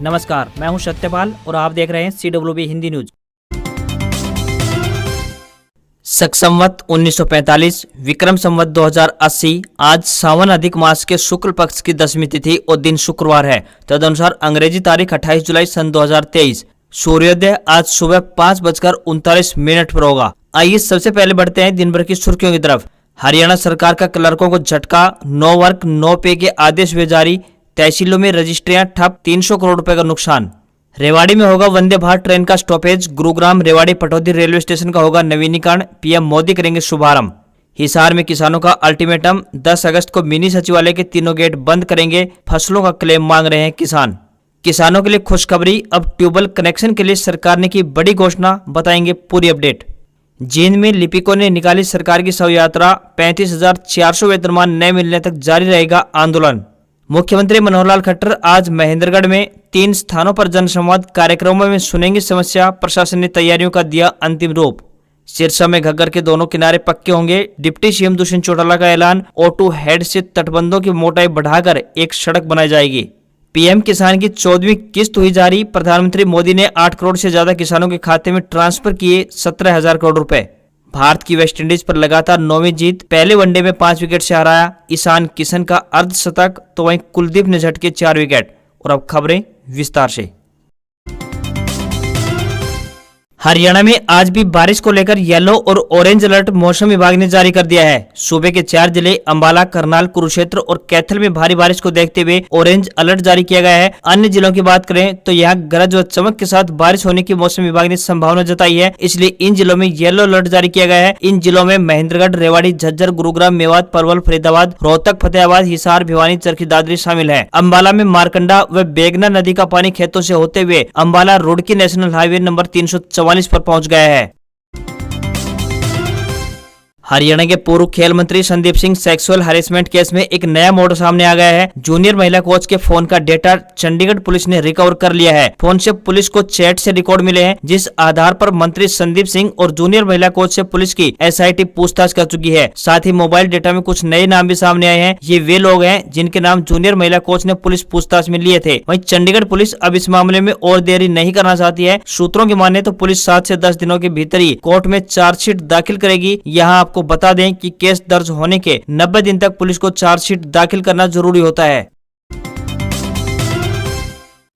नमस्कार, मैं हूं सत्यपाल और आप देख रहे हैं CWB हिंदी न्यूज। शक संवत 1945 विक्रम संवत 2080 आज सावन अधिक मास के शुक्ल पक्ष की 10वीं तिथि और दिन शुक्रवार है। तदनुसार अंग्रेजी तारीख 28 जुलाई सन 2023। सूर्योदय आज सुबह 5:39 पर होगा। आइए सबसे पहले बढ़ते हैं दिन भर की सुर्खियों की तरफ। हरियाणा सरकार का क्लर्कों को झटका, 9 वर्क 9 पे के आदेश हुए जारी। तहसीलों में रजिस्ट्रियां ठप, 300 करोड़ रुपए का नुकसान। रेवाड़ी में होगा वंदे भारत ट्रेन का stoppage. Gurugram Rewari Pataudi railway station का होगा नवीनीकरण। पीएम मोदी करेंगे शुभारंभ। हिसार में किसानों का अल्टीमेटम, 10 अगस्त को मिनी सचिवालय के तीनों गेट बंद करेंगे। फसलों का क्लेम मांग रहे हैं किसान। किसानों के लिए खुशखबरी, अब ट्यूबवेल कनेक्शन के लिए सरकार ने की बड़ी घोषणा, बताएंगे पूरी अपडेट। जींद में लिपिकों ने निकाली सरकार की शव यात्रा। 35,400 वेतनमान न मिलने तक जारी रहेगा आंदोलन। मुख्यमंत्री मनोहर लाल खट्टर आज महेंद्रगढ़ में 3 स्थानों पर जनसंवाद कार्यक्रमों में सुनेंगे समस्या। प्रशासन ने तैयारियों का दिया अंतिम रूप। सिरसा में घग्गर के दोनों किनारे पक्के होंगे। डिप्टी सीएम दुष्यंत चौटाला का ऐलान। O2 हेड से तटबंधों की मोटाई बढ़ाकर एक सड़क बनाई जाएगी। पीएम किसान की 14वीं किस्त हुई जारी। प्रधानमंत्री मोदी ने 8 करोड़ से ज्यादा किसानों के खाते में ट्रांसफर किए 17,000 करोड़ रुपए। भारत की वेस्टइंडीज पर लगातार 9वीं जीत। पहले वनडे में 5 विकेट से हराया ईशान किशन का अर्धशतक, तो वहीं कुलदीप ने झटके 4 विकेट। और अब खबरें विस्तार से। हरियाणा में आज भी बारिश को लेकर येलो और ऑरेंज अलर्ट मौसम विभाग ने जारी कर दिया है। सूबे के 4 जिले अंबाला, करनाल, कुरुक्षेत्र और कैथल में भारी बारिश को देखते हुए ऑरेंज अलर्ट जारी किया गया है। अन्य जिलों की बात करें तो यहाँ गरज व चमक के साथ बारिश होने की मौसम विभाग ने संभावना जताई है, इसलिए इन जिलों में येलो अलर्ट जारी किया गया है। इन जिलों में महेंद्रगढ़, रेवाड़ी, झज्जर, गुरुग्राम, मेवात, पलवल, फरीदाबाद, रोहतक, फतेहाबाद, हिसार, भिवानी, चरखी दादरी शामिल है। अंबाला में मारकंडा व बेगना नदी का पानी खेतों से होते हुए Ambala Roorkee national highway number 344 पर पहुंच गया है। हरियाणा के पूर्व खेल मंत्री Sandeep Singh sexual harassment case में एक नया मोड़ सामने आ गया है। जूनियर महिला कोच के फोन का डेटा चंडीगढ़ पुलिस ने रिकवर कर लिया है। फोन से पुलिस को चैट से रिकॉर्ड मिले हैं, जिस आधार पर मंत्री संदीप सिंह और जूनियर महिला कोच से पुलिस की SIT पूछताछ कर चुकी है। साथ ही मोबाइल डेटा में कुछ नए नाम भी सामने आए हैं। ये वे लोग हैं जिनके नाम जूनियर महिला कोच ने पुलिस पूछताछ में लिए थे। वहीं चंडीगढ़ पुलिस अब इस मामले में और देरी नहीं करना चाहती है। सूत्रों की माने तो पुलिस 7 से 10 दिनों के भीतर ही कोर्ट में चार्जशीट दाखिल करेगी। यहाँ आपको बता दें कि केस दर्ज होने के 90 दिन तक पुलिस को चार्जशीट दाखिल करना जरूरी होता है।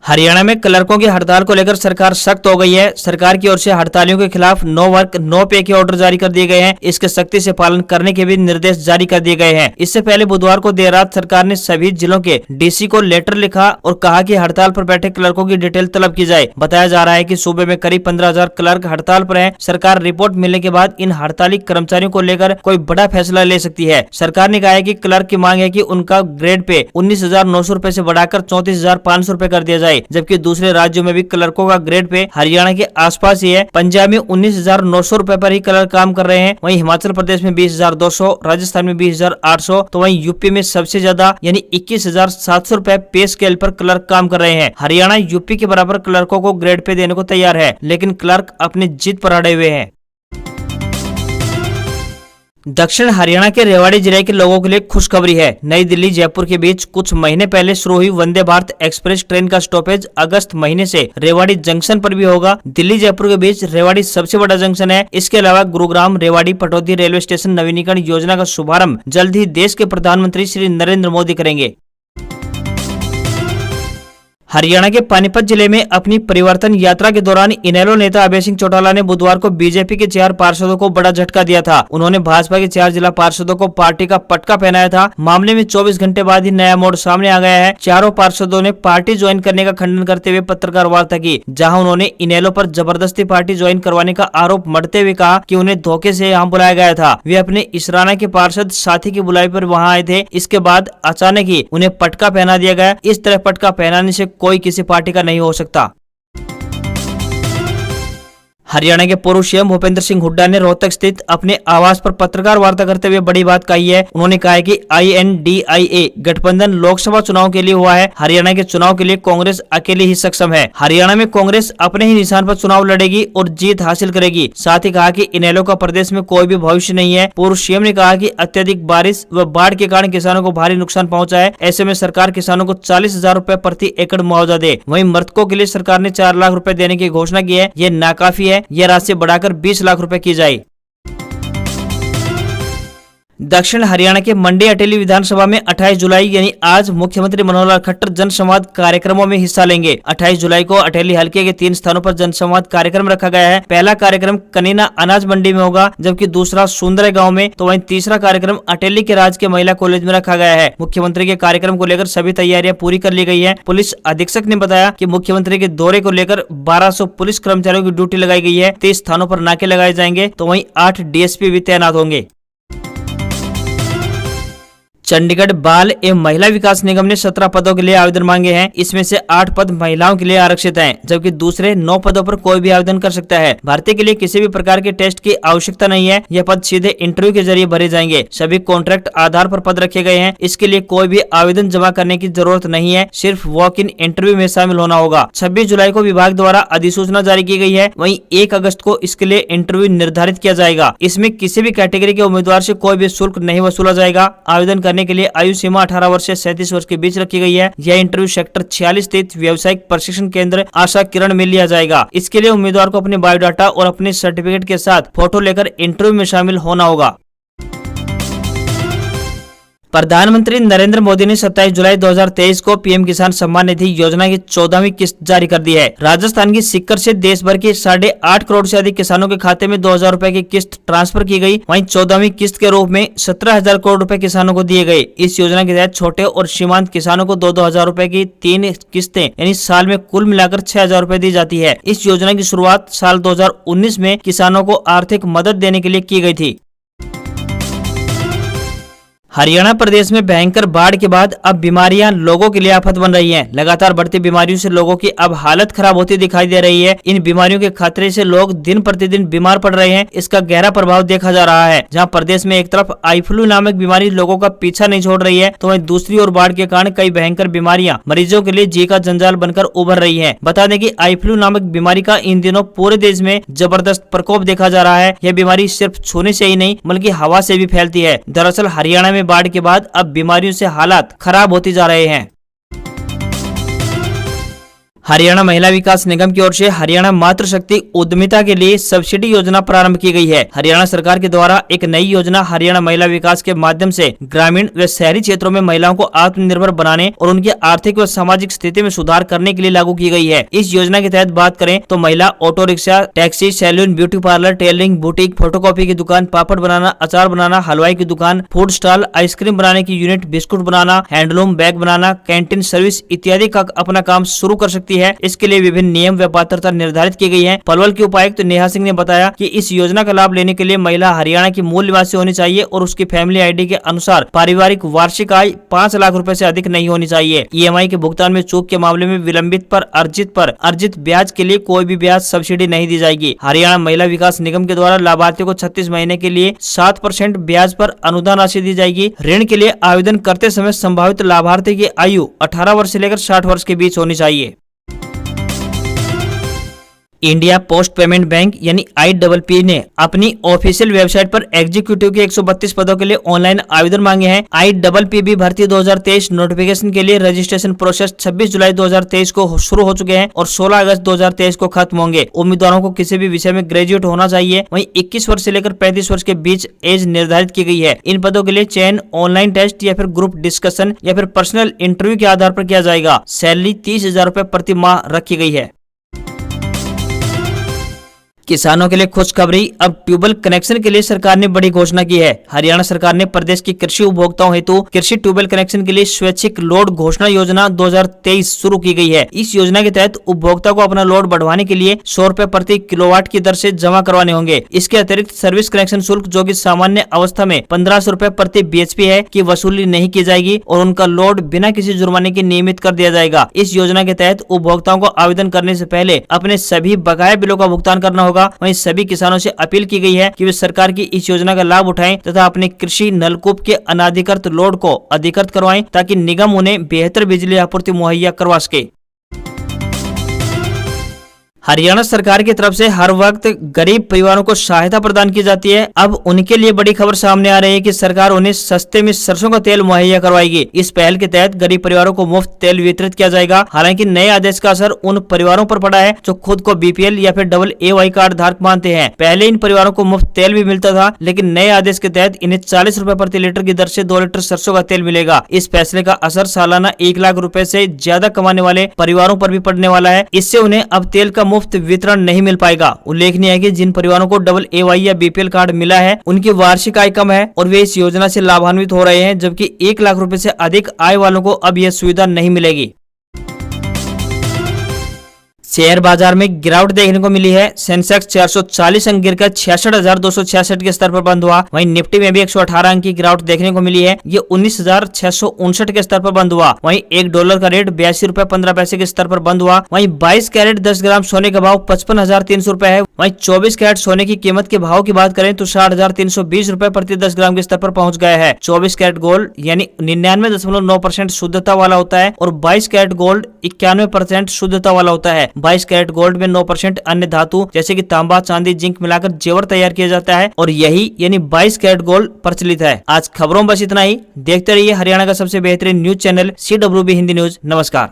हरियाणा में क्लर्कों की हड़ताल को लेकर सरकार सख्त हो गई है। सरकार की ओर से हड़तालियों के खिलाफ 9 वर्क 9 पे के ऑर्डर जारी कर दिए गए हैं। इसके सख्ती से पालन करने के भी निर्देश जारी कर दिए गए हैं। इससे पहले बुधवार को देर रात सरकार ने सभी जिलों के DC को लेटर लिखा और कहा कि हड़ताल पर बैठे क्लर्कों की डिटेल तलब की जाए। बताया जा रहा है कि सूबे में करीब 15,000 क्लर्क हड़ताल पर हैं। सरकार रिपोर्ट मिलने के बाद इन हड़ताली कर्मचारियों को लेकर कोई बड़ा फैसला ले सकती है। सरकार ने कहा है कि क्लर्क की मांग है कि उनका ग्रेड पे 19,900 रुपए से बढ़ाकर 34,500 रुपए कर दिया जाए, जबकि दूसरे राज्यों में भी क्लर्कों का ग्रेड पे हरियाणा के आसपास ही है। पंजाब में 19,900 रुपए पर ही क्लर्क काम कर रहे हैं। वहीं हिमाचल प्रदेश में 20,200, राजस्थान में 20,800, तो वहीं यूपी में सबसे ज्यादा यानी 21,700 रुपए पे स्केल पर क्लर्क काम कर रहे हैं। हरियाणा यूपी के बराबर क्लर्कों को ग्रेड पे देने को तैयार है, लेकिन क्लर्क अपनी जिद पर अड़े हुए हैं। दक्षिण हरियाणा के रेवाड़ी जिले के लोगों के लिए खुशखबरी है। नई दिल्ली जयपुर के बीच कुछ महीने पहले शुरू हुई वंदे भारत एक्सप्रेस ट्रेन का स्टॉपेज अगस्त महीने से रेवाड़ी जंक्शन पर भी होगा। दिल्ली जयपुर के बीच रेवाड़ी सबसे बड़ा जंक्शन है। इसके अलावा गुरुग्राम रेवाड़ी पटौदी रेलवे स्टेशन नवीनीकरण योजना का शुभारंभ जल्द ही देश के प्रधानमंत्री श्री नरेंद्र मोदी करेंगे। हरियाणा के पानीपत जिले में अपनी परिवर्तन यात्रा के दौरान इनेलो नेता अभय सिंह चौटाला ने बुधवार को बीजेपी के 4 पार्षदों को बड़ा झटका दिया था। उन्होंने भाजपा के 4 जिला पार्षदों को पार्टी का पटका पहनाया था। मामले में 24 घंटे बाद ही नया मोड़ सामने आ गया है। चारों पार्षदों ने पार्टी ज्वाइन करने का खंडन करते हुए पत्रकार वार्ता की, जहां उन्होंने इनेलो पर जबरदस्ती पार्टी ज्वाइन करवाने का आरोप मढ़ते हुए कहा कि उन्हें धोखे से यहाँ बुलाया गया था। वे अपने इसराना के पार्षद साथी की बुलाई पर वहाँ आए थे। इसके बाद अचानक ही उन्हें पटका पहना दिया गया। इस तरह पटका पहनाने से कोई किसी पार्टी का नहीं हो सकता। हरियाणा के पूर्व सीएम भूपेंद्र सिंह हुड्डा ने रोहतक स्थित अपने आवास पर पत्रकार वार्ता करते हुए बड़ी बात कही है। उन्होंने कहा है कि INDIA गठबंधन लोकसभा चुनाव के लिए हुआ है। हरियाणा के चुनाव के लिए कांग्रेस अकेली ही सक्षम है। हरियाणा में कांग्रेस अपने ही निशान पर चुनाव लड़ेगी और जीत हासिल करेगी। साथ ही कहा कि इनेलो का प्रदेश में कोई भी भविष्य नहीं है। पूर्व सीएम ने कहा कि अत्यधिक बारिश व बाढ़ के कारण किसानों को भारी नुकसान पहुंचा है। ऐसे में सरकार किसानों को 40,000 रूपए प्रति एकड़ मुआवजा दे। वहीं मृतकों के लिए सरकार ने 4 लाख रूपए देने की घोषणा की है। ये नाकाफी है। यह राशि बढ़ाकर 20 लाख रुपए की जाए। दक्षिण हरियाणा के मंडी अटेली विधानसभा में 28 जुलाई यानी आज मुख्यमंत्री मनोहर लाल खट्टर जनसंवाद कार्यक्रमों में हिस्सा लेंगे। 28 जुलाई को अटेली हलके के 3 स्थानों पर जनसंवाद कार्यक्रम रखा गया है। पहला कार्यक्रम कनीना अनाज मंडी में होगा, जबकि दूसरा सुंदर गांव में, तो वहीं तीसरा कार्यक्रम अटेली के राजकीय महिला कॉलेज में रखा गया है। मुख्यमंत्री के कार्यक्रम को लेकर सभी तैयारियां पूरी कर ली गई है। पुलिस अधीक्षक ने बताया कि मुख्यमंत्री के दौरे को लेकर 1200 पुलिस कर्मचारियों की ड्यूटी लगाई गई है। 30 स्थानों पर नाके लगाए जाएंगे, तो वहीं 8 DSP भी तैनात होंगे। चंडीगढ़ बाल एवं महिला विकास निगम ने 17 पदों के लिए आवेदन मांगे हैं। इसमें से 8 पद महिलाओं के लिए आरक्षित हैं, जबकि दूसरे 9 पदों पर कोई भी आवेदन कर सकता है। भर्ती के लिए किसी भी प्रकार के टेस्ट की आवश्यकता नहीं है। यह पद सीधे इंटरव्यू के जरिए भरे जाएंगे। सभी कॉन्ट्रैक्ट आधार पर पद रखे गए हैं। इसके लिए कोई भी आवेदन जमा करने की जरूरत नहीं है, सिर्फ वॉक इन इंटरव्यू में शामिल होना होगा। 26 जुलाई को विभाग द्वारा अधिसूचना जारी की गई है। वहीं 1 अगस्त को इसके लिए इंटरव्यू निर्धारित किया जाएगा। इसमें किसी भी कैटेगरी के उम्मीदवार से कोई भी शुल्क नहीं वसूला जाएगा। आवेदन करने के लिए आयु सीमा 18 वर्ष से 37 वर्ष के बीच रखी गई है। यह इंटरव्यू सेक्टर 46 स्थित व्यावसायिक प्रशिक्षण केंद्र आशा किरण में लिया जाएगा। इसके लिए उम्मीदवार को अपने बायोडाटा और अपने सर्टिफिकेट के साथ फोटो लेकर इंटरव्यू में शामिल होना होगा। प्रधानमंत्री नरेंद्र मोदी ने 27 जुलाई 2023 को पीएम किसान सम्मान निधि योजना की 14वीं किस्त जारी कर दी है। राजस्थान की सीकर से देश भर के 8.5 करोड़ से अधिक किसानों के खाते में 2,000 रूपए की किस्त ट्रांसफर की गई। वहीं 14वीं किस्त के रूप में 17,000 करोड़ रुपए किसानों को दिए गए। इस योजना के तहत छोटे और सीमांत किसानों को 2-2 हजार रूपए की 3 किस्तें यानी साल में कुल मिलाकर 6,000 रूपए दी जाती है। इस योजना की शुरुआत साल 2019 में किसानों को आर्थिक मदद देने के लिए की गई थी। हरियाणा प्रदेश में भयंकर बाढ़ के बाद अब बीमारियां लोगों के लिए आफत बन रही हैं। लगातार बढ़ती बीमारियों से लोगों की अब हालत खराब होती दिखाई दे रही है। इन बीमारियों के खतरे से लोग दिन प्रतिदिन बीमार पड़ रहे हैं। इसका गहरा प्रभाव देखा जा रहा है। जहां प्रदेश में एक तरफ आई फ्लू नामक बीमारी लोगों का पीछा नहीं छोड़ रही है, तो वहीं दूसरी ओर बाढ़ के कारण कई भयंकर बीमारियां मरीजों के लिए जी का जंजाल बनकर उभर रही है। बता दें कि आई फ्लू नामक बीमारी का इन दिनों पूरे देश में जबरदस्त प्रकोप देखा जा रहा है। यह बीमारी सिर्फ छूने से ही नहीं बल्कि हवा से भी फैलती है। दरअसल हरियाणा में बाढ़ के बाद अब बीमारियों से हालात खराब होते जा रहे हैं। हरियाणा महिला विकास निगम की ओर से हरियाणा मातृशक्ति उद्यमिता के लिए सब्सिडी योजना प्रारंभ की गई है। हरियाणा सरकार के द्वारा एक नई योजना हरियाणा महिला विकास के माध्यम से ग्रामीण व शहरी क्षेत्रों में महिलाओं को आत्मनिर्भर बनाने और उनकी आर्थिक व सामाजिक स्थिति में सुधार करने के लिए लागू की गई है। इस योजना के तहत बात करें तो महिला auto rickshaw, taxi, saloon, beauty parlour, tailoring, boutique, photocopy की दुकान, पापड़ बनाना, अचार बनाना, हलवाई की दुकान, फूड स्टॉल, आइसक्रीम बनाने की यूनिट, बिस्कुट बनाना, हैंडलूम, बैग बनाना, कैंटीन सर्विस इत्यादि का अपना काम शुरू कर सकती है। इसके लिए विभिन्न नियम व पात्रता निर्धारित की गई है। पलवल के उपायुक्त नेहा सिंह ने बताया कि इस योजना का लाभ लेने के लिए महिला हरियाणा की मूल निवासी होनी चाहिए और उसकी फैमिली आईडी के अनुसार पारिवारिक वार्षिक आय 5 लाख रुपए से अधिक नहीं होनी चाहिए। EMI के भुगतान में चूक के मामले में विलंबित पर अर्जित ब्याज के लिए कोई भी ब्याज सब्सिडी नहीं दी जाएगी। हरियाणा महिला विकास निगम के द्वारा लाभार्थियों को 36 महीने के लिए 7% ब्याज पर अनुदान राशि दी जाएगी। ऋण के लिए आवेदन करते समय संभावित लाभार्थी की आयु 18 वर्ष से लेकर 60 वर्ष के बीच होनी चाहिए। इंडिया पोस्ट पेमेंट बैंक यानी IPP ने अपनी ऑफिशियल वेबसाइट पर एग्जीक्यूटिव के 132 पदों के लिए ऑनलाइन आवेदन मांगे हैं। IPP भर्ती 2023 नोटिफिकेशन के लिए रजिस्ट्रेशन प्रोसेस 26 जुलाई 2023 को शुरू हो चुके हैं और 16 अगस्त 2023 को खत्म होंगे। उम्मीदवारों को किसी भी विषय में ग्रेजुएट होना चाहिए। वहीं 21 वर्ष से लेकर 35 वर्ष के बीच एज निर्धारित की गई है। इन पदों के लिए चयन ऑनलाइन टेस्ट या फिर ग्रुप डिस्कशन या फिर पर्सनल इंटरव्यू के आधार पर किया जाएगा। सैलरी 30,000 रूपए प्रति माह रखी गई है। किसानों के लिए खुशखबरी, अब ट्यूबवेल कनेक्शन के लिए सरकार ने बड़ी घोषणा की है। हरियाणा सरकार ने प्रदेश की कृषि उपभोक्ताओं हेतु कृषि ट्यूबवेल कनेक्शन के लिए स्वैच्छिक लोड घोषणा योजना 2023 शुरू की गई है। इस योजना के तहत उपभोक्ता को अपना लोड बढ़वाने के लिए 100 रूपए प्रति किलोवाट की दर से जमा करवाने होंगे। इसके अतिरिक्त सर्विस कनेक्शन शुल्क जो कि सामान्य अवस्था में 1500 रूपए प्रति BHP है की वसूली नहीं की जाएगी और उनका लोड बिना किसी जुर्माने के नियमित कर दिया जाएगा। इस योजना के तहत उपभोक्ताओं को आवेदन करने से पहले अपने सभी बकाया बिलों का भुगतान करना होगा। होगा। वहीं सभी किसानों से अपील की गई है कि वे सरकार की इस योजना का लाभ उठाएं तथा अपने कृषि नलकूप के अनाधिकृत लोड को अधिकृत करवाएं ताकि निगम उन्हें बेहतर बिजली आपूर्ति मुहैया करवा सके। हरियाणा सरकार की तरफ से हर वक्त गरीब परिवारों को सहायता प्रदान की जाती है। अब उनके लिए बड़ी खबर सामने आ रही है कि सरकार उन्हें सस्ते में सरसों का तेल मुहैया करवाएगी। इस पहल के तहत गरीब परिवारों को मुफ्त तेल वितरित किया जाएगा। हालांकि नए आदेश का असर उन परिवारों पर पड़ा है जो खुद को बीपीएल या फिर AA कार्ड धारक मानते हैं। पहले इन परिवारों को मुफ्त तेल भी मिलता था, लेकिन नए आदेश के तहत इन्हें 40 रुपए प्रति लीटर की दर से 2 लीटर सरसों का तेल मिलेगा। इस फैसले का असर सालाना 1 लाख रुपए से ज्यादा कमाने वाले परिवारों पर भी पड़ने वाला है। इससे उन्हें अब तेल का मुफ्त वितरण नहीं मिल पाएगा। उल्लेखनीय है कि जिन परिवारों को AA या बीपीएल कार्ड मिला है उनकी वार्षिक आय कम है और वे इस योजना से लाभान्वित हो रहे हैं, जबकि 1 लाख रुपए से अधिक आय वालों को अब यह सुविधा नहीं मिलेगी। शेयर बाजार में गिरावट देखने को मिली है। सेंसेक्स 440 अंक गिरकर 66,266 के स्तर पर बंद हुआ। वहीं निफ्टी में भी 118 अंक की गिरावट देखने को मिली है। ये 19,659 के स्तर पर बंद हुआ। वहीं $1 का रेट 82 रुपए 15 पैसे के स्तर पर बंद हुआ। वहीं 22 कैरेट 10 ग्राम सोने का भाव 55,300 रुपए है। वहीं 24 कैरेट सोने की कीमत के भाव की बात करें तो 60,320 रुपए प्रति 10 ग्राम के स्तर पर पहुंच गया है। 24 कैरेट गोल्ड यानी 99.9% शुद्धता वाला होता है और 22 कैरेट गोल्ड 91% शुद्धता वाला होता है। 22 कैरेट गोल्ड में 9% अन्य धातु जैसे कि तांबा, चांदी, जिंक मिलाकर जेवर तैयार किया जाता है और यही यानी 22 कैरेट गोल्ड प्रचलित है। आज खबरों में बस इतना ही। देखते रहिए हरियाणा का सबसे बेहतरीन news channel CWB Hindi news. नमस्कार।